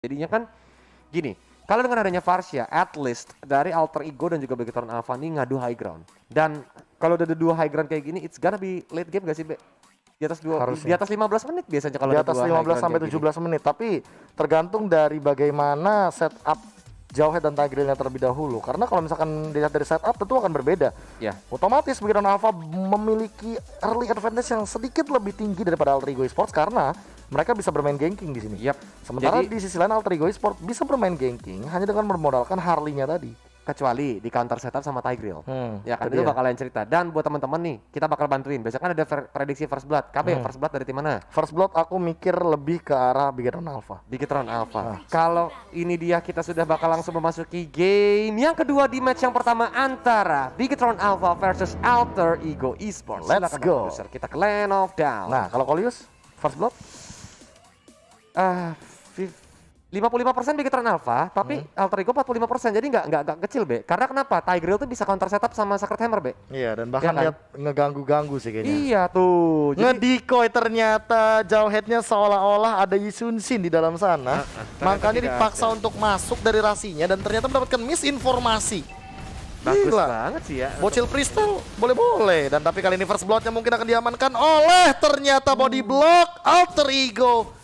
Jadinya kan gini, kalau dengan adanya Varsha, at least dari Alter Ego dan juga Begetron Alpha ini ngadu high ground. Dan kalau udah ada dua high ground kayak gini, it's gonna be late game gak sih, Be? Di atas 15 menit biasanya kalau Di ada atas dua high 15 ground sampai kayak 17 menit, tapi tergantung dari bagaimana setup Jawhead dan Tigrealnya terlebih dahulu. Karena kalau misalkan dilihat dari setup tentu akan berbeda. Ya. Otomatis Begetron Alpha memiliki early advantage yang sedikit lebih tinggi daripada Alter Ego Esports karena mereka bisa bermain ganking di sini. Yap. Sementara Jadi, di sisi lain Alter Ego Esports bisa bermain ganking hanya dengan bermodalkan Harley-nya tadi. kecuali di counter setup sama Tigreal. Ya kan, itu itu dia. bakalan cerita. Dan buat teman-teman nih, kita bakal bantuin. Besok kan ada prediksi First Blood. KB, First Blood dari tim mana? First Blood aku mikir lebih ke arah Begetron Alpha. Begetron Alpha. Kalau ini dia, kita sudah bakal langsung memasuki game yang kedua di match yang pertama antara Begetron Alpha versus Alter Ego Esports. Let's Silakan, go. produser. Kita ke Land of Down. Nah, kalau Kolius First Blood 55% Begetron Alpha, tapi Alter Ego 45%. Jadi nggak kecil, Be. Karena kenapa? Tigreal tuh bisa counter setup sama Sacred Hammer, Be. iya, dan bahkan Iya kan? lihat ngeganggu-ganggu sih kayaknya. Iya tuh. Jadi Ngedikoy ternyata Jawheadnya seolah-olah ada Yisun Shin di dalam sana. Makanya tidak dipaksa untuk masuk dari rasinya dan ternyata mendapatkan misinformasi. bagus Gila. banget sih ya. Bocil Crystal boleh-boleh, dan tapi kali ini First Bloodnya mungkin akan diamankan oleh ternyata body block Alter Ego.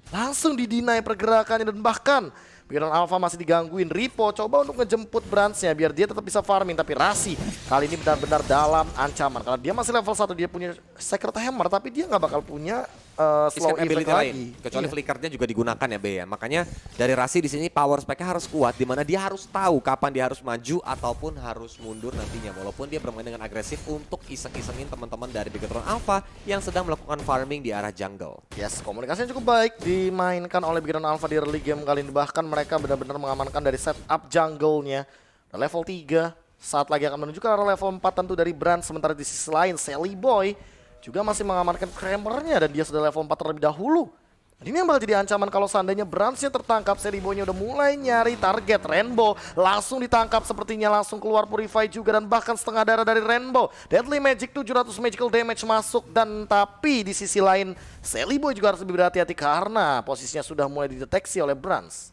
Langsung didinai pergerakannya dan bahkan Begetron Alpha masih digangguin. Ripo coba untuk ngejemput Brands-nya biar dia tetap bisa farming, tapi Rasi kali ini benar-benar dalam ancaman karena dia masih level 1, dia punya Sacred Hammer tapi dia nggak bakal punya slow Escape ability effect lain, lagi. kecuali Iya. flickernya juga digunakan ya, Be ya. Makanya dari Rasi di sini power spike-nya harus kuat, dimana dia harus tahu kapan dia harus maju ataupun harus mundur nantinya. Walaupun dia bermain dengan agresif untuk iseng-isengin teman-teman dari Begetron Alpha yang sedang melakukan farming di arah jungle. Yes, komunikasinya cukup baik dimainkan oleh Begetron Alpha di early game kali ini. Bahkan mereka benar-benar mengamankan dari setup jungle-nya. Dan level 3 saat lagi akan menuju ke arah level 4 tentu dari Brand. Sementara di sisi lain Sally Boy juga masih mengamankan Kramer-nya dan dia sudah level 4 terlebih dahulu. Dan ini yang bakal jadi ancaman kalau seandainya Brands-nya tertangkap. Sally Boy-nya udah mulai nyari target. Rainbow langsung ditangkap, sepertinya langsung keluar Purify juga dan bahkan setengah darah dari Rainbow. Deadly Magic 700 magical damage masuk, dan tapi di sisi lain Sally Boy juga harus lebih berhati-hati karena posisinya sudah mulai dideteksi oleh Brands.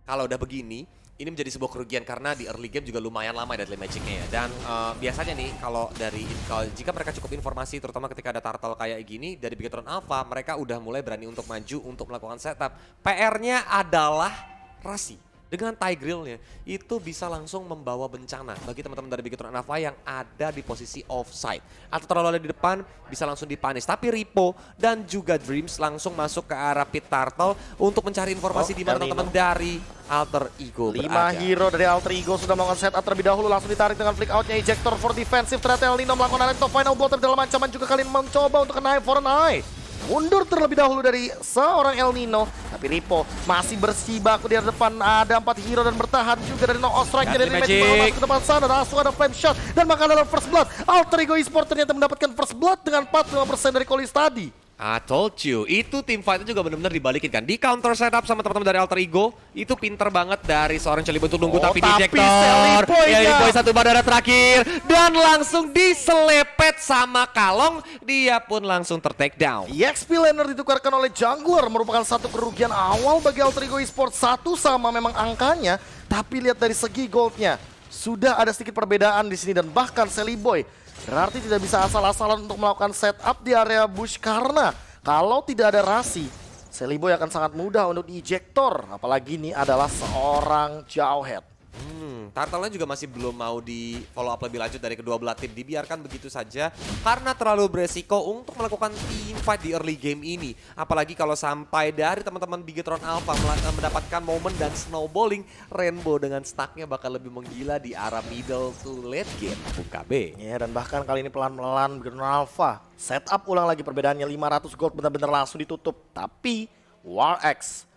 Kalau udah begini, ini menjadi sebuah kerugian karena di early game juga lumayan lama deadly magic-nya ya. Dan biasanya nih kalau jika mereka cukup informasi, terutama ketika ada turtle kayak gini dari Begetron Alpha, mereka udah mulai berani untuk maju untuk melakukan setup. PR-nya adalah Rasi dengan Tigreal-nya itu bisa langsung membawa bencana bagi teman-teman dari Begetron Alpha yang ada di posisi offside atau terlalu ada di depan, bisa langsung dipanis. Tapi Ripo dan juga Dreams langsung masuk ke arah pit turtle untuk mencari informasi di mana teman-teman dari Alter Ego 5 berada. hero dari Alter Ego sudah melakukan setup terlebih dahulu, langsung ditarik dengan flick out-nya Ejector for defensive. Ternyata El Nino melakukan Electro Final Blow dalam ancaman juga kali ini mencoba untuk kena eye for an eye. Mundur terlebih dahulu dari seorang El Nino, tapi Ripo masih bersibaku di depan. Ada 4 hero dan bertahan juga dari No Strike dari Deadly Magic Magic. masuk ke depan sana. Langsung ada Flame Shot dan maka adalah First Blood. Alter Ego Esports ternyata mendapatkan First Blood dengan 45% dari Kolis tadi. I told you, itu tim fight juga benar-benar dibalikin kan. Di counter setup sama teman-teman dari Alter Ego, itu pinter banget dari seorang Celibo untuk nunggu, tapi di tapi ejector. Sally Boy Satu bandara terakhir dan langsung diselepet sama Kalong, dia pun langsung ter-take down. EXP laner ditukarkan oleh jungler merupakan satu kerugian awal bagi Alter Ego Esports. Satu sama memang angkanya, tapi lihat dari segi goldnya sudah ada sedikit perbedaan di sini. Dan bahkan Sally Boy berarti tidak bisa asal-asalan untuk melakukan setup di area bush karena kalau tidak ada Rasi, Sally Boy akan sangat mudah untuk diejector. Apalagi ini adalah seorang Jawhead. Turtle-nya juga masih belum mau di follow up lebih lanjut dari kedua belah tim, dibiarkan begitu saja karena terlalu beresiko untuk melakukan team fight di early game ini. Apalagi kalau sampai dari teman-teman Begetron Alpha mendapatkan momen dan snowballing, Rainbow dengan stacknya bakal lebih menggila di arah middle to late game, Bung KB. Ya, dan bahkan kali ini pelan-pelan Begetron Alpha setup ulang lagi, perbedaannya 500 gold benar-benar langsung ditutup. Tapi War X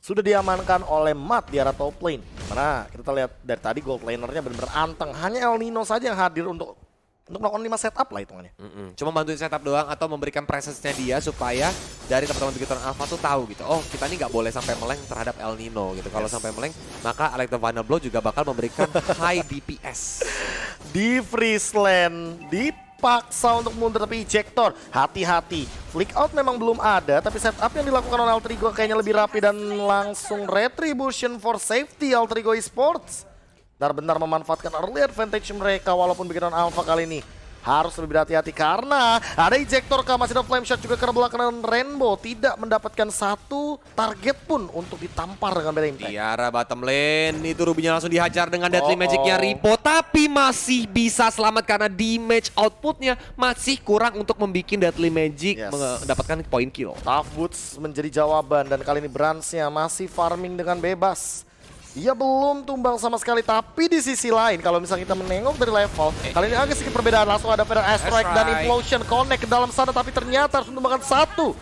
sudah diamankan oleh Matt di arah top lane. Karena kita lihat dari tadi gold lanernya benar-benar anteng. Hanya El Nino saja yang hadir untuk melakukan 5 setup lah hitungannya. Cuma bantuin setup doang atau memberikan presence-nya dia supaya dari teman-teman Begetron Alpha tuh tahu gitu. Oh, kita ini nggak boleh sampai meleng terhadap El Nino gitu. Kalau sampai meleng, maka Electro Final Blow juga bakal memberikan high DPS. Di Friesland, di dipaksa untuk mundur tapi ejector. Hati-hati. Flick out memang belum ada, tapi setup yang dilakukan oleh Alter Ego kayaknya lebih rapi dan langsung retribution for safety Alter Ego Esports. Benar-benar memanfaatkan early advantage mereka walaupun bikinan Alpha kali ini harus lebih hati-hati karena ada ejector masih ada flame shot juga ke belakang dan Rainbow tidak mendapatkan satu target pun untuk ditampar dengan bad impact. Tiara bottom lane, itu Rubinya langsung dihajar dengan Deadly Magic-nya Ripo, tapi masih bisa selamat karena damage outputnya masih kurang untuk membuat Deadly Magic mendapatkan point kill. Tough Boots menjadi jawaban dan kali ini Brands-nya masih farming dengan bebas. Dia belum tumbang sama sekali, tapi di sisi lain kalau misalnya kita menengok dari level, kali ini agak sedikit perbedaan. Langsung ada Feather Airstrike dan Implosion connect ke dalam sana, tapi ternyata harus menumbangkan satu.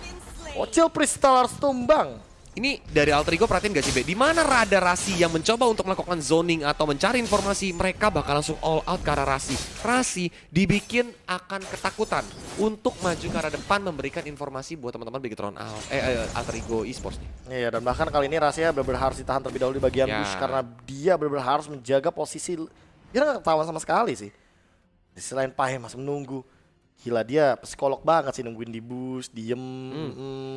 Bocil Crystal harus tumbang. Ini dari Alter Ego perhatiin gak sih, Be? Di mana Rada Rasi yang mencoba untuk melakukan zoning atau mencari informasi, mereka bakal langsung all out ke arah Rasi. Rasi dibikin akan ketakutan untuk maju ke arah depan memberikan informasi buat teman-teman Bigetron Alter Ego Esports nih. Iya, dan bahkan kali ini Rasi benar-benar harus ditahan terlebih dahulu di bagian bush karena dia benar-benar harus menjaga posisi. Dia nggak ketahuan sama sekali sih. Di sisi lain Pai masih menunggu. Gila, dia psikolog banget sih nungguin di bus, diem,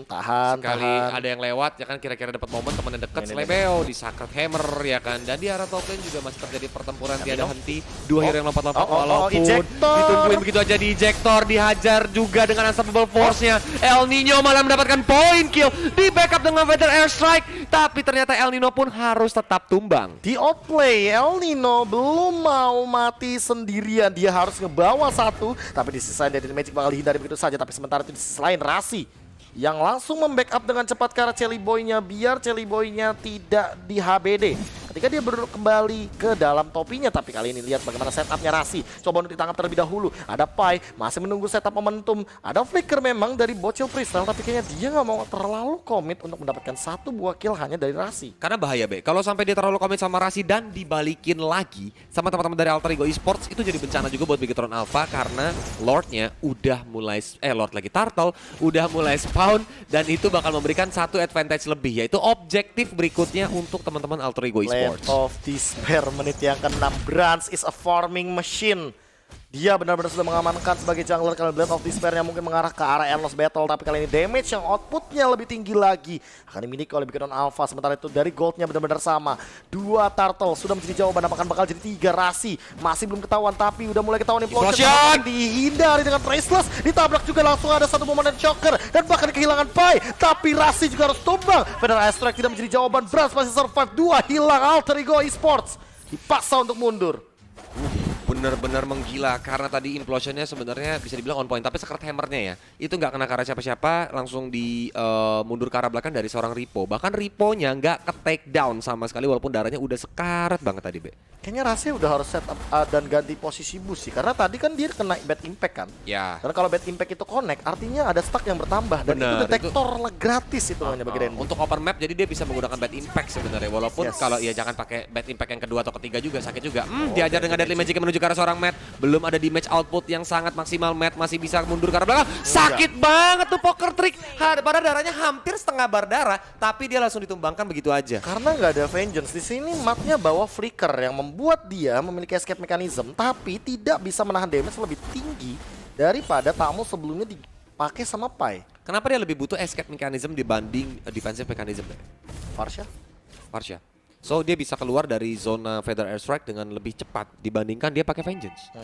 tahan, Sekali ada yang lewat ya kan, kira-kira dapat momen temen yang deket, Slebeo di Sacred Hammer ya kan. Dan di arah top lane juga masih terjadi pertempuran tiada henti. Dua hero yang lompat-lompat walaupun ditungguin begitu aja di ejector, dihajar juga dengan unstoppable force-nya. El Nino malah mendapatkan point kill, di backup dengan Feather Airstrike, tapi ternyata El Nino pun harus tetap tumbang. Di outplay, El Nino belum mau mati sendirian, dia harus ngebawa satu, tapi di sisa Deadly Magic bakal dihindari begitu saja. Tapi sementara itu di sisi lain Rasi yang langsung membackup dengan cepat ke arah Chelly Boy-nya biar Chelly Boy-nya tidak di HBD ketika dia kembali ke dalam topinya. Tapi kali ini lihat bagaimana setupnya Rasi. Coba untuk ditangkap terlebih dahulu. Ada Pai, masih menunggu setup momentum. Ada flicker memang dari Bocil Crystal, tapi kayaknya dia nggak mau terlalu komit untuk mendapatkan satu buah kill hanya dari Rasi. Karena bahaya, Be. Kalau sampai dia terlalu komit sama Rasi dan dibalikin lagi sama teman-teman dari Alter Ego Esports, itu jadi bencana juga buat Bigetron Alpha karena Lord-nya udah mulai Lord lagi Turtle udah mulai spawn, dan itu bakal memberikan satu advantage lebih, yaitu objektif berikutnya untuk teman-teman Alter Ego Esports. Of Despair menit yang ke-6. Brands is a farming machine. Dia benar-benar sudah mengamankan sebagai jungler karena Blade of Despair-nya mungkin mengarah ke arah Endless Battle, tapi kali ini damage yang outputnya lebih tinggi lagi akan dimiliki oleh Bigetron Alpha. Sementara itu dari goldnya benar-benar sama. 2 turtle sudah menjadi jawaban, apakah bakal jadi 3. Rasi masih belum ketahuan, tapi udah mulai ketahuan implosion. Dihindari dengan Traceless, ditabrak juga langsung ada satu momen dan choker, dan bahkan kehilangan Pai, tapi Rasi juga harus tumbang. Feather Airstrike tidak menjadi jawaban, Brands masih survive. 2 hilang Alter Ego Esports dipaksa untuk mundur. Bener-bener menggila karena tadi implosionnya sebenarnya bisa dibilang on point, tapi Sacred Hammer-nya ya itu nggak kena ke arah siapa-siapa, langsung di mundur ke arah belakang dari seorang Ripo. Bahkan Ripo-nya nggak ke take down sama sekali walaupun darahnya udah sekarat banget tadi, Be. Kayaknya Rasi udah harus set up dan ganti posisi bus sih, karena tadi kan dia kena bad impact kan. Ya. Karena kalau bad impact itu connect, artinya ada stack yang bertambah, dan itu detektor gratis itu hanya bagi Rainbow. Untuk open map jadi dia bisa menggunakan bad impact sebenarnya, walaupun kalau ya jangan pakai bad impact yang kedua atau ketiga juga sakit juga. Diajar dengan Deadly Magic menuju ke arah seorang Matt, belum ada damage output yang sangat maksimal. Matt masih bisa mundur ke arah belakang. Sakit banget tuh poker trick. Pada darahnya hampir setengah bar darah, tapi dia langsung ditumbangkan begitu aja. Karena nggak ada vengeance di sini, Matnya bawa flicker yang membuat dia memiliki escape mechanism, tapi tidak bisa menahan damage lebih tinggi daripada tamu sebelumnya dipakai sama Pai. Kenapa dia lebih butuh escape mechanism dibanding defensive mechanism? Farsha? So dia bisa keluar dari zona Feather Airstrike dengan lebih cepat dibandingkan dia pakai vengeance.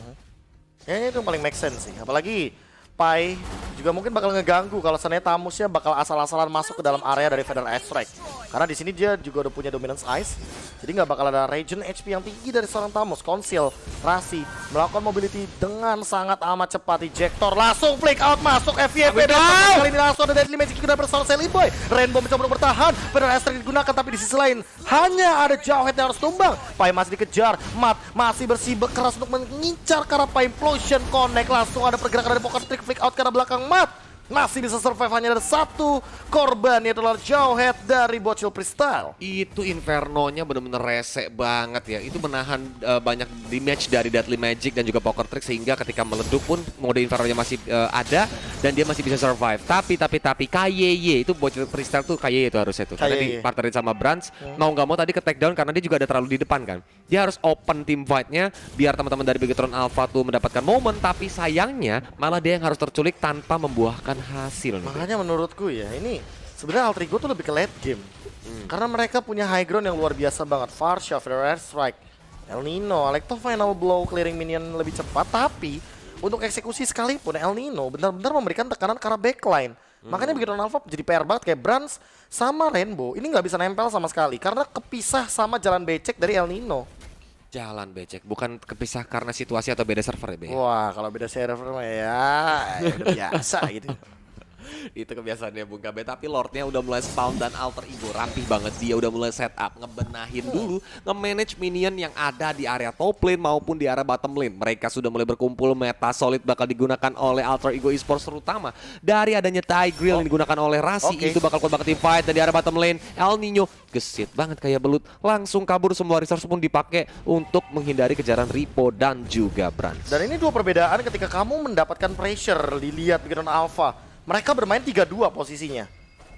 Kayaknya itu yang paling make sense sih, apalagi Pai juga mungkin bakal ngeganggu kalau seandainya Tamusnya bakal asal-asalan masuk ke dalam area dari Feather Airstrike. Karena di sini dia juga udah punya dominance ice, jadi nggak bakal ada regen HP yang tinggi dari seorang Tamus. Conceal, Rasi melakukan mobility dengan sangat amat cepat. Ejector langsung flick out masuk FYP, dan kali ini langsung ada Deadly Magic juga bersama Chelly Boy. Rainbow mencoba untuk bertahan, Feather Airstrike digunakan, tapi di sisi lain hanya ada Jawhead yang harus tumbang. Pai masih dikejar, Mat masih bersikeras untuk mengincar ke arah Pai. Implosion connect, langsung ada pergerakan dari poker trick flick out ke arah belakang. Mat masih bisa survive, hanya ada satu korban, yaitu adalah Jawhead dari Bocil Crystal. Itu Inferno-nya bener-bener rese banget ya. Itu menahan banyak damage dari Deadly Magic dan juga Poker Trick, sehingga ketika meleduk pun mode Inferno-nya masih ada. dan dia masih bisa survive. Tapi KYY itu bocil freestyle tuh KYY itu harusnya tuh. Karena KYY. dipartnerin sama Brands, mau nggak mau tadi ke take down karena dia juga ada terlalu di depan kan. Dia harus open team fight-nya biar teman-teman dari Bigetron Alpha tuh mendapatkan momen, tapi sayangnya malah dia yang harus terculik tanpa membuahkan hasil nih. Makanya menurutku ya ini sebenarnya Alter Ego tuh lebih ke late game. Karena mereka punya high ground yang luar biasa banget. Farsha, Air Strike, El Nino, Alecto Final Blow, clearing minion lebih cepat. Tapi untuk eksekusi sekalipun El Nino benar-benar memberikan tekanan ke arah backline. Makanya Bigetron Alpha jadi PR banget kayak Brands sama Rainbow. Ini nggak bisa nempel sama sekali karena kepisah sama jalan becek dari El Nino. Jalan becek, bukan kepisah karena situasi atau beda server ya, Be? Wah, kalau beda server mah ya udah biasa gitu. Itu kebiasaannya Bung Gabe, tapi Lordnya udah mulai spawn dan Alter Ego rapih banget. Dia udah mulai setup, ngebenahin dulu, nge-manage minion yang ada di area top lane maupun di area bottom lane. Mereka sudah mulai berkumpul, meta solid bakal digunakan oleh Alter Ego Esports, terutama dari adanya Tigreal yang digunakan oleh Rasi. Itu bakal kuat banget di fight. Dan di area bottom lane, El Nino gesit banget kayak belut, langsung kabur, semua resource pun dipakai untuk menghindari kejaran Ripo dan juga Brands. Dan ini dua perbedaan ketika kamu mendapatkan pressure dilihat Bigetron Alpha. Mereka bermain 3-2 posisinya.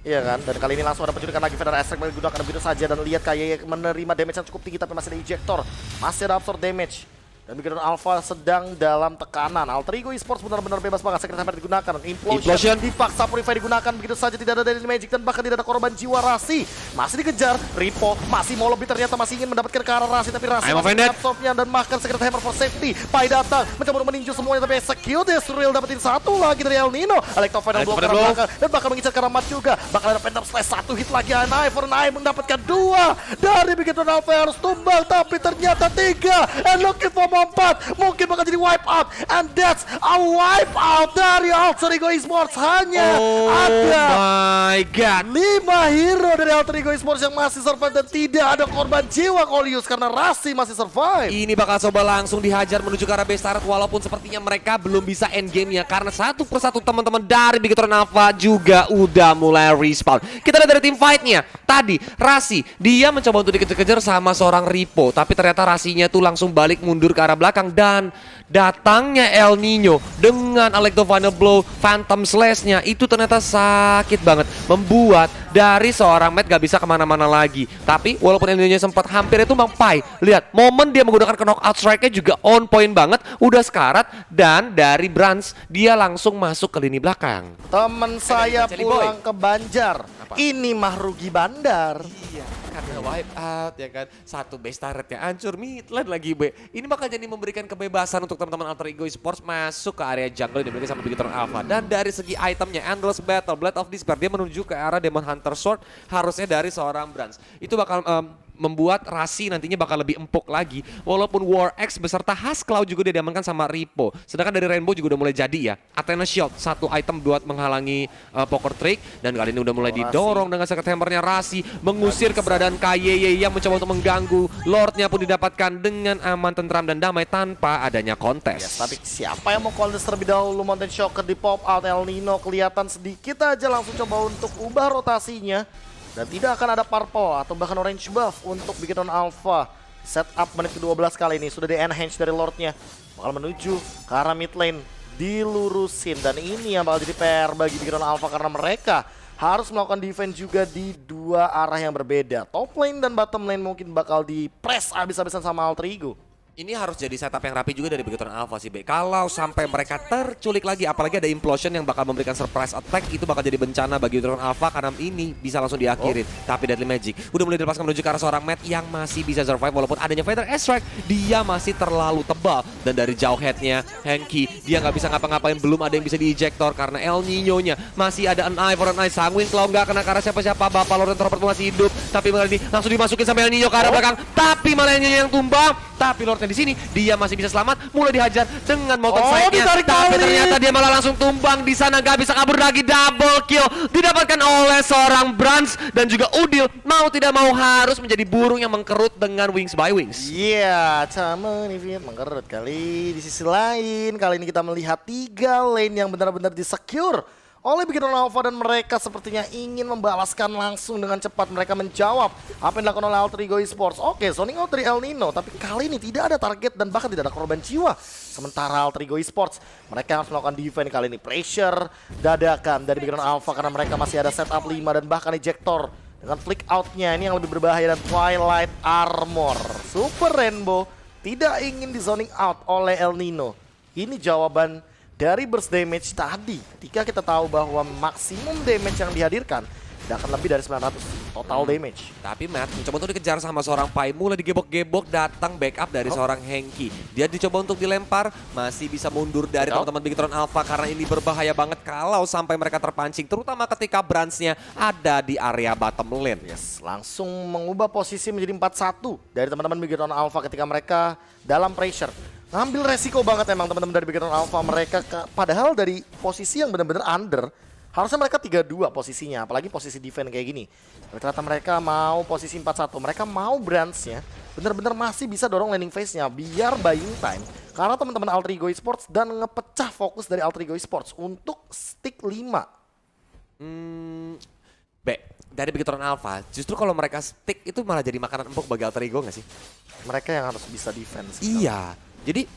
Iya kan? Dan kali ini langsung ada penculikan lagi Feather Aspect menggunakan begitu saja. Dan lihat kayak menerima damage yang cukup tinggi tapi masih ada ejector. Masih ada absorb damage. Dan Bigetron Alpha sedang dalam tekanan. Alter Ego Esports benar-benar bebas banget. Secret Hammer digunakan. Implosion dipaksa Purify digunakan. Begitu saja tidak ada Daily Magic dan bahkan tidak ada korban jiwa Rasi. Masih dikejar. Ripo masih mau lebih, ternyata masih ingin mendapatkan ke arah Rasi. Tapi Rasi masih absorbnya dan bahkan Secret Hammer for safety. Pai datang mencoba meninju semuanya tapi execute. Desreal dapetin satu lagi dari El Nino. Alecto Final Blow ke arah belakang dan bahkan mengincar ke arah Mat juga. Bakal ada Phantom Slash, satu hit lagi. An eye for an eye mendapatkan 2 dari Bigetron Alpha harus tumbang. Tapi ternyata 3 and looking for 4. Mungkin bakal jadi wipe out. And that's a wipe out dari Alter Ego Esports. Hanya ada my god, 5 hero dari Alter Ego Esports yang masih survive dan tidak ada korban jiwa Kolius karena Rasi masih survive. Ini bakal coba langsung dihajar menuju ke arah base turret walaupun sepertinya mereka belum bisa end game-nya karena satu persatu teman-teman dari Bigetron Alpha juga udah mulai respawn. Kita lihat dari tim fight-nya. Tadi Rasi dia mencoba untuk dikejar-kejar sama seorang Ripo, tapi ternyata Rasinya tuh langsung balik mundur ke arah belakang dan datangnya El Nino dengan Alecto Final Blow Phantom Slash-nya itu ternyata sakit banget, membuat dari seorang Matt gak bisa kemana-mana lagi. Tapi walaupun El Nino sempat hampir itu Bang Pai, lihat momen dia menggunakan knockout strike-nya juga on point banget, udah sekarat. Dan dari Brands dia langsung masuk ke lini belakang. Temen saya pulang ke Banjar. Ini mah rugi bandar. Iya, karena wipe out ya kan. Satu base turretnya hancur, mid lane lagi B. Ini bakal jadi memberikan kebebasan untuk teman-teman Alter Ego Esports masuk ke area jungle yang dimiliki sama Bigetron Alpha. Dan dari segi itemnya, Endless Battle, Blade of Despair, dia menuju ke arah Demon Hunter Sword harusnya dari seorang Brands. Itu bakal membuat Rasi nantinya bakal lebih empuk lagi. Walaupun War X beserta Hasclaw juga dia diamankan sama Ripo. Sedangkan dari Rainbow juga udah mulai jadi ya. Athena Shield, satu item buat menghalangi Poker Trick. Dan kali ini udah mulai didorong dengan Secret Hammer-nya Rasi. Mengusir keberadaan KYY yang mencoba untuk mengganggu. Lordnya pun didapatkan dengan aman, tentram, dan damai tanpa adanya kontes. Yes, tapi siapa yang mau kontes terlebih dahulu? Mountain Shocker di pop out. El Nino kelihatan sedikit aja langsung coba untuk ubah rotasinya. Dan tidak akan ada purple atau bahkan orange buff untuk Bigetron Alpha. Setup menit ke-12 kali ini sudah di-enhance dari Lordnya. Bakal menuju ke arah mid lane, dilurusin. Dan ini yang bakal jadi PR bagi Bigetron Alpha karena mereka harus melakukan defense juga di dua arah yang berbeda. Top lane dan bottom lane mungkin bakal di-press abis-abisan sama Alter Ego. Ini harus jadi setup yang rapi juga dari Bigetron Alpha sih, B. Kalau sampai mereka terculik lagi, apalagi ada implosion yang bakal memberikan surprise attack, itu bakal jadi bencana bagi Bigetron Alpha karena ini bisa langsung diakhirin. Tapi Deadly Magic udah mulai dilepaskan menuju ke arah seorang Matt yang masih bisa survive walaupun adanya Feather Aspect, dia masih terlalu tebal. Dan dari jauh headnya, Hanky, dia nggak bisa ngapa-ngapain, belum ada yang bisa di-ejector karena El Nino-nya masih ada an eye for an eye. Sanguin kalau nggak kena ke arah siapa-siapa, Bapak Lord Robert masih hidup. Tapi malah ini langsung dimasukin sama El Nino ke arah belakang. Tapi malah El Nino yang tumbang. Tapi Lord di sini dia masih bisa selamat, mulai dihajar dengan motor strike-nya. Tapi ternyata dia malah langsung tumbang di sana, gak bisa kabur lagi. Double kill didapatkan oleh seorang Brands dan juga Udil. Mau tidak mau harus menjadi burung yang mengkerut dengan Wings by Wings. Iya, sama nih mengkerut kali. Di sisi lain, kali ini kita melihat 3 lane yang benar-benar disecure oleh Bigetron Alpha dan mereka sepertinya ingin membalaskan langsung dengan cepat. Mereka menjawab apa yang dilakukan oleh Alter Ego Esports. Oke, zoning out dari El Nino, tapi kali ini tidak ada target dan bahkan tidak ada korban jiwa. Sementara Alter Ego Esports, mereka harus melakukan defense kali ini. Pressure dadakan dari Bigetron Alpha karena mereka masih ada setup 5 dan bahkan ejector. Dengan flick outnya ini yang lebih berbahaya dan Twilight Armor. Super Rainbow tidak ingin di zoning out oleh El Nino. Ini jawaban dari burst damage tadi. Ketika kita tahu bahwa maksimum damage yang dihadirkan tidak akan lebih dari 900 total damage. Tapi Matt mencoba untuk dikejar sama seorang Pai, mulai digebok-gebok, datang backup dari seorang Hengki. Dia dicoba untuk dilempar, masih bisa mundur dari teman-teman Bigetron Alpha karena ini berbahaya banget kalau sampai mereka terpancing, terutama ketika Brands-nya ada di area bottom lane. Yes, langsung mengubah posisi menjadi 4-1 dari teman-teman Bigetron Alpha ketika mereka dalam pressure. Ngambil resiko banget emang teman-teman dari Bigetron Alpha mereka, padahal dari posisi yang benar-benar under, harusnya mereka 3-2 posisinya, apalagi posisi defense kayak gini. Tapi ternyata mereka mau posisi 4-1, mereka mau Brands-nya benar-benar masih bisa dorong landing phase-nya biar buying time. Karena teman-teman Alter Ego Esports dan ngepecah fokus dari Alter Ego Esports untuk stick 5. Dari Bigetron Alpha, justru kalau mereka stick itu malah jadi makanan empuk bagi Alter Ego nggak sih? Mereka yang harus bisa defense. Iya. Jadi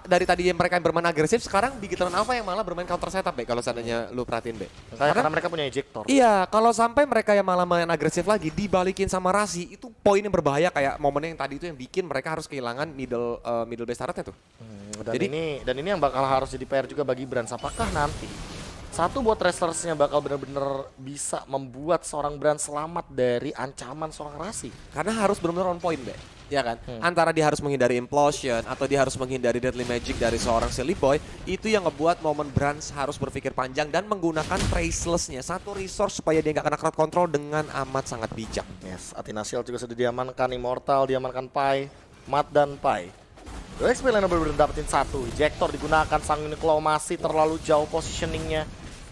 dari tadi yang mereka yang bermain agresif, sekarang Bigetron Alpha yang malah bermain counter setup, Be, kalau seandainya lu perhatiin, Be. Karena mereka punya ejector. Iya, kalau sampai mereka yang malah main agresif lagi, dibalikin sama Rasi, itu poin yang berbahaya kayak momennya yang tadi itu yang bikin mereka harus kehilangan middle base turretnya tuh. Dan ini yang bakal harus jadi PR juga bagi Brands. Apakah nanti satu buat wrestlersnya bakal benar-benar bisa membuat seorang Brands selamat dari ancaman seorang Rasi? Karena harus benar-benar on point, Be. Ya kan? Antara dia harus menghindari implosion atau dia harus menghindari deadly magic dari seorang Silly Boy, itu yang ngebuat momen Brands harus berpikir panjang dan menggunakan traceless-nya, satu resource supaya dia nggak kena crowd control dengan amat sangat bijak. Yes, Athena Shield juga sudah diamankan, Immortal diamankan Pai, Matt dan Pai. Dua XP lainnya benar-benar dapetin satu, ejector digunakan, Sang Uniqlo masih terlalu jauh positioningnya.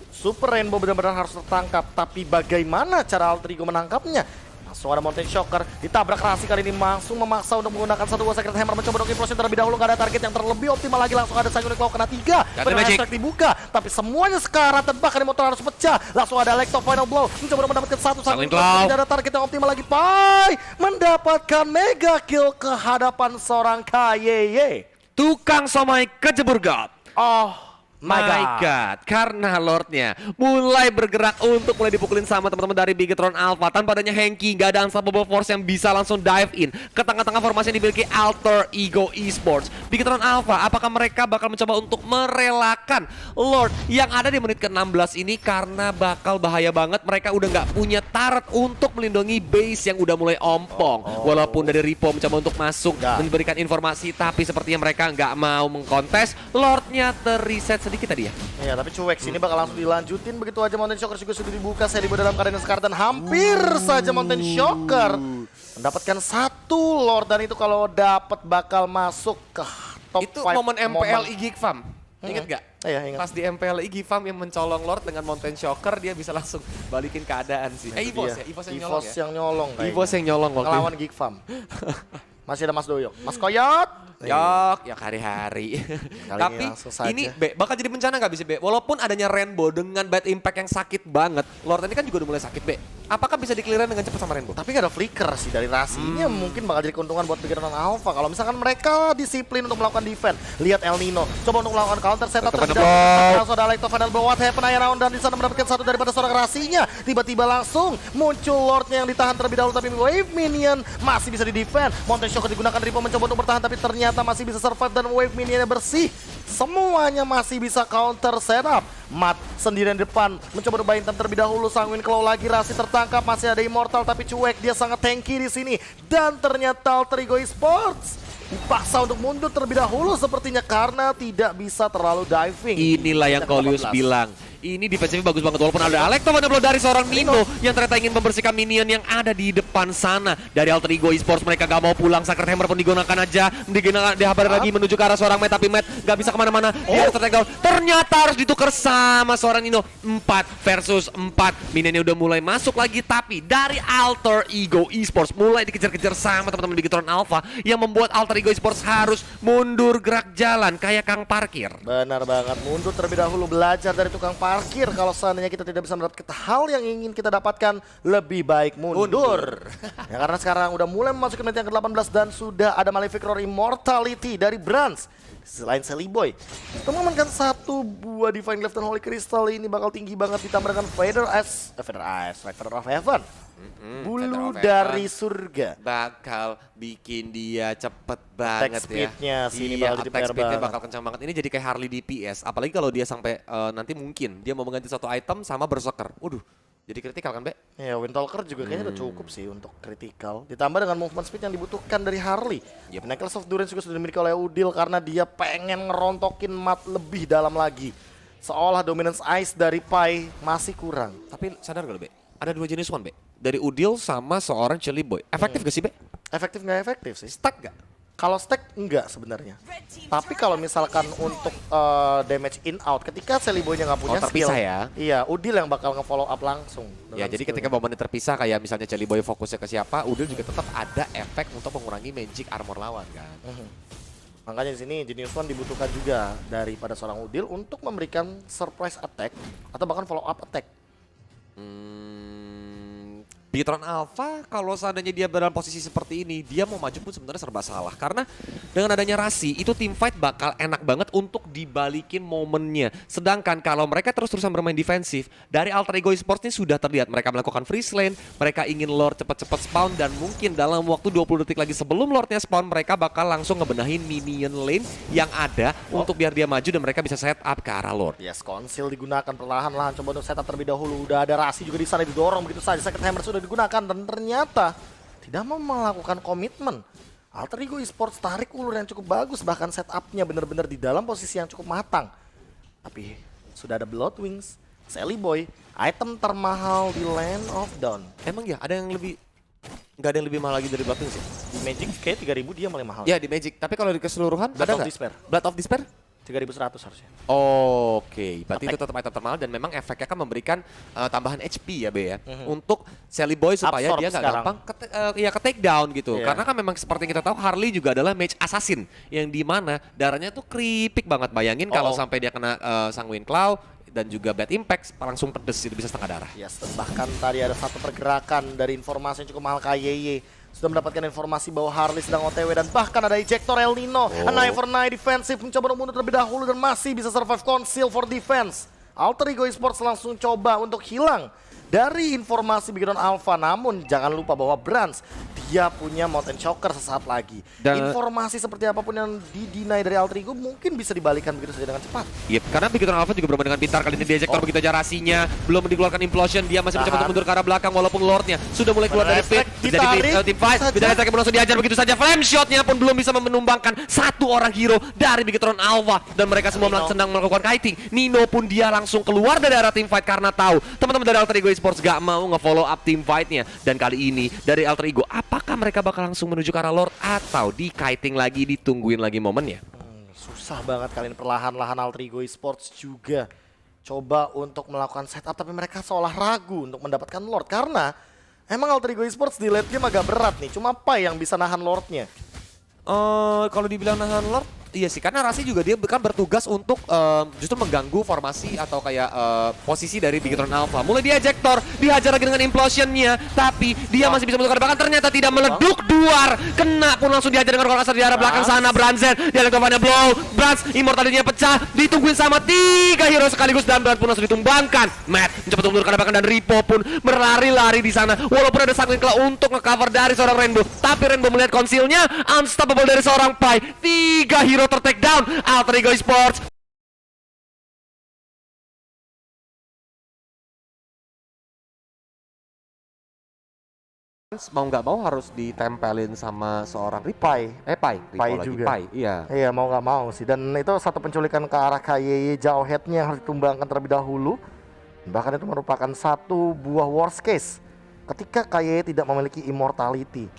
Super Rainbow benar-benar harus tertangkap, tapi bagaimana cara Alter Ego menangkapnya? Langsung ada Mountain Shocker, ditabrak Rasi kali ini langsung memaksa untuk menggunakan satu buah Sacred Hammer, mencoba untuk implosion terlebih dahulu, gak ada target yang terlebih optimal lagi, langsung ada Sang Uniqlo kena 3, berhasil dibuka, tapi semuanya sekarat dan bahkan motor harus pecah, langsung ada Electro Final Blow, mencoba untuk mendapatkan satu Sang Uniqlo, tidak ada target yang optimal lagi, Pai mendapatkan mega kill ke hadapan seorang KYY. Tukang somai kejebur God. Oh My God, karena Lordnya mulai bergerak untuk mulai dipukulin sama teman-teman dari Bigetron Alpha. Tanpa adanya Hengki, gak ada Unstoppable Force yang bisa langsung dive in ke tengah-tengah formasi yang dimiliki Alter Ego Esports. Bigetron Alpha, apakah mereka bakal mencoba untuk merelakan Lord yang ada di menit ke-16 ini? Karena bakal bahaya banget, mereka udah gak punya turret untuk melindungi base yang udah mulai ompong. Walaupun dari Ripo mencoba untuk masuk memberikan informasi, tapi sepertinya mereka gak mau mengkontes. Lordnya terreset sedikit tadi ya. Iya, tapi cuek sini bakal langsung dilanjutin begitu aja. Mountain Shocker juga sudah dibuka, saya dibawa dalam keadaan sekarang dan hampir saja Mountain Shocker mendapatkan satu Lord, dan itu kalau dapat bakal masuk ke top 5. Itu momen MPL Iggy Fam. Ingat gak? Iya, ingat. Pas di MPL Iggy Fam yang mencolong Lord dengan Mountain Shocker, dia bisa langsung balikin keadaan sih. Evos Ya? Evos yang Evos nyolong ya? yang nyolong kayaknya. Evos yang nyolong waktu ngelawan Geek Farm. Masih ada Mas Doyok, Mas Koyot. Yok, ya hari-hari. Tapi ini Be, bakal jadi bencana nggak bisa Be? Walaupun adanya Rainbow dengan bad impact yang sakit banget, Lord ini kan juga udah mulai sakit Be. Apakah bisa di-clearan dengan cepat sama Rainbow? Tapi gak ada flicker sih dari Rasi. Ini mungkin bakal jadi keuntungan buat Bigetron Alpha kalau misalkan mereka disiplin untuk melakukan defense. Lihat El Nino, coba untuk melakukan counter setup terlebih dahulu. Langsung ada Electro Final Blow, what happen around, dan di sana mendapatkan satu daripada seorang Rasinya. Tiba-tiba langsung muncul Lordnya yang ditahan terlebih dahulu, tapi Wave Minion masih bisa di-defend. Mountain Shocker digunakan, Ripo mencoba untuk bertahan, tapi ternyata masih bisa survive dan Wave Minionnya bersih. Semuanya masih bisa counter setup. Matt sendirian di depan, mencoba bermain terlebih dahulu. Sang Uniqlo lagi, Rasi tertangkap, masih ada Immortal tapi cuek, dia sangat tanky di sini. Dan ternyata Alter Ego Esports dipaksa untuk mundur terlebih dahulu sepertinya karena tidak bisa terlalu diving. Inilah yang Kaulius bilang. Ini defensifnya bagus banget walaupun ada Electro Final Blow dari seorang Nino yang ternyata ingin membersihkan minion yang ada di depan sana. Dari Alter Ego Esports mereka gak mau pulang, Sacred Hammer pun digunakan aja, dihabar lagi menuju ke arah seorang Matt, tapi Matt gak bisa kemana-mana. Dia tertinggal, ternyata harus ditukar sama seorang Nino. 4 versus 4, minionnya udah mulai masuk lagi, tapi dari Alter Ego Esports mulai dikejar-kejar sama teman-teman Bigetron Alpha yang membuat Alter Ego Esports harus mundur gerak jalan kayak Kang Parkir. Benar banget, mundur terlebih dahulu, belajar dari tukang parkir. parkir. Kalau seandainya kita tidak bisa mendapatkan hal yang ingin kita dapatkan, lebih baik mundur. Ya, karena sekarang udah mulai memasuki menit yang ke-18 dan sudah ada Malefic Roar Immortality dari Brands. Selain Sally Boy, kita mengamankan satu buah Divine Glaive dan Holy Crystal. Ini bakal tinggi banget ditambah dengan Feather of Heaven. Bulu dari surga. Bakal bikin dia cepet banget speednya ya. sini Iya, bakal jadi attack PR speednya banget. bakal kencang banget. Ini jadi kayak Harley DPS. Apalagi kalau dia sampai nanti mungkin dia mau mengganti satu item sama Berserker. Waduh, jadi kritikal kan, Be? Ya, Windtalker juga kayaknya udah cukup sih untuk kritikal. Ditambah dengan movement speed yang dibutuhkan dari Harley. Yep. Necklace of Durance juga sudah dimiliki oleh Udil karena dia pengen ngerontokin map lebih dalam lagi. Seolah dominance ice dari Pai masih kurang. Tapi sadar gak lo, Be? Ada dua jenis one, Be. Dari Udil sama seorang Shelly Boy. Efektif gak sih, Be? Efektif nggak efektif sih? Stuck gak? Kalau stack enggak sebenarnya. Tapi kalau misalkan untuk damage in out, ketika Sally Boy-nya nggak punya skill, terpisah ya? Iya, Udil yang bakal nge-follow up langsung. Ya, jadi ketika momennya terpisah kayak misalnya Shelly Boy fokusnya ke siapa, Udil juga tetap ada efek untuk mengurangi magic armor lawan kan. Makanya di sini Genius One dibutuhkan juga daripada seorang Udil untuk memberikan surprise attack atau bahkan follow up attack. Bigetron Alpha kalau seandainya dia dalam posisi seperti ini, dia mau maju pun sebenarnya serba salah. Karena dengan adanya Rasi, itu team fight bakal enak banget untuk dibalikin momennya. Sedangkan kalau mereka terus-terusan bermain defensif, dari Alter Ego Esports ini sudah terlihat mereka melakukan freeze lane, mereka ingin Lord cepat-cepat spawn, dan mungkin dalam waktu 20 detik lagi sebelum Lordnya spawn, mereka bakal langsung ngebenahin minion lane yang ada untuk biar dia maju dan mereka bisa set up ke arah Lord. Yes, Conceal digunakan perlahan-lahan, coba untuk setup terlebih dahulu. Udah ada Rasi juga di sana didorong begitu saja. Second Hammer sudah digunakan dan ternyata tidak mau melakukan komitmen. Alter Ego Esports tarik ulur yang cukup bagus, bahkan setupnya benar-benar di dalam posisi yang cukup matang. Tapi sudah ada Blood Wings, Sally Boy, item termahal di Land of Dawn. Emang ya ada yang lebih, nggak ada yang lebih mahal lagi dari Blood Wings ya? Di Magic kayak 3000 dia paling mahal. Ya di Magic, tapi kalau di keseluruhan Blood ada of nggak? Despair. Blood of Despair? 3100 harusnya. Oke, berarti itu tetap item termahal dan memang efeknya kan memberikan tambahan HP ya, Be ya. Untuk Sally Boy supaya Absorb dia nggak sekarang. gampang ke take down gitu. Iya. Karena kan memang seperti yang kita tahu Harley juga adalah mage assassin yang dimana darahnya tuh keripik banget. Bayangin kalau sampai dia kena Sanguine Claw dan juga Bad Impact langsung pedes itu bisa setengah darah. Yes, dan bahkan tadi ada satu pergerakan dari informasi yang cukup mahal KYY. Sudah mendapatkan informasi bahwa Harley sedang OTW dan bahkan ada ejector El Nino. A 9 for 9 defensif mencoba untuk mundur terlebih dahulu dan masih bisa survive Conceal for defense. Alter Ego Esports langsung coba untuk hilang dari informasi Bigetron Alpha. Namun jangan lupa bahwa Brands dia punya Mountain Choker sesaat lagi. Dan informasi seperti apapun yang didinai dari Alter Ego mungkin bisa dibalikan begitu saja dengan cepat. Yep, karena Bigetron Alpha juga bermain dengan pintar. Kali ini dia ejector begitu aja Rasinya. Belum dikeluarkan Implosion, dia masih mencoba untuk mundur ke arah belakang walaupun Lordnya sudah mulai keluar dari pit. Terjadi team fight, Bidang Attack langsung diajar begitu saja. Flame Shotnya pun belum bisa menumbangkan satu orang hero dari Bigetron Alpha. Dan mereka semua sedang melakukan kiting. Nino pun dia langsung keluar dari arah team fight karena tahu teman-teman dari Alter Ego Esports gak mau nge-follow up team fight-nya. Dan kali ini dari Alter Ego, apakah mereka bakal langsung menuju ke arah Lord atau di kiting lagi, ditungguin lagi momennya? Susah banget kali ini, perlahan-lahan Alter Ego Esports juga coba untuk melakukan setup, tapi mereka seolah ragu untuk mendapatkan Lord karena emang Alter Ego Esports di late game agak berat nih, cuma Pai yang bisa nahan Lordnya. Kalau dibilang nahan Lord, iya sih, karena Rasi juga dia kan bertugas untuk justru mengganggu formasi atau kayak posisi dari Bigetron Alpha. Mulai dia ejector, dihajar lagi dengan implosionnya, tapi dia masih bisa menentukan bahkan ternyata tidak meleduk duar. Kena pun langsung dihajar dengan kasar di arah belakang sana. Branzen, dia ada kemana blow. Branz, immortalitynya pecah, ditungguin sama 3 hero sekaligus dan Branz pun langsung ditumbangkan. Matt mencoba untuk menurunkan bahkan dan Ripo pun berlari-lari di sana. Walaupun ada Sanguine Claw untuk nge-cover dari seorang Rainbow, tapi Rainbow melihat konsilnya unstoppable dari seorang Pai. 3 hero ter-take down Alter Ego Esports. Mau nggak mau harus ditempelin sama seorang Pai. Pai lagi, juga. Pai, iya. Iya, mau nggak mau sih. Dan itu satu penculikan ke arah KYY jauh headnya yang harus ditumbangkan terlebih dahulu. Bahkan itu merupakan satu buah worst case ketika KYY tidak memiliki immortality.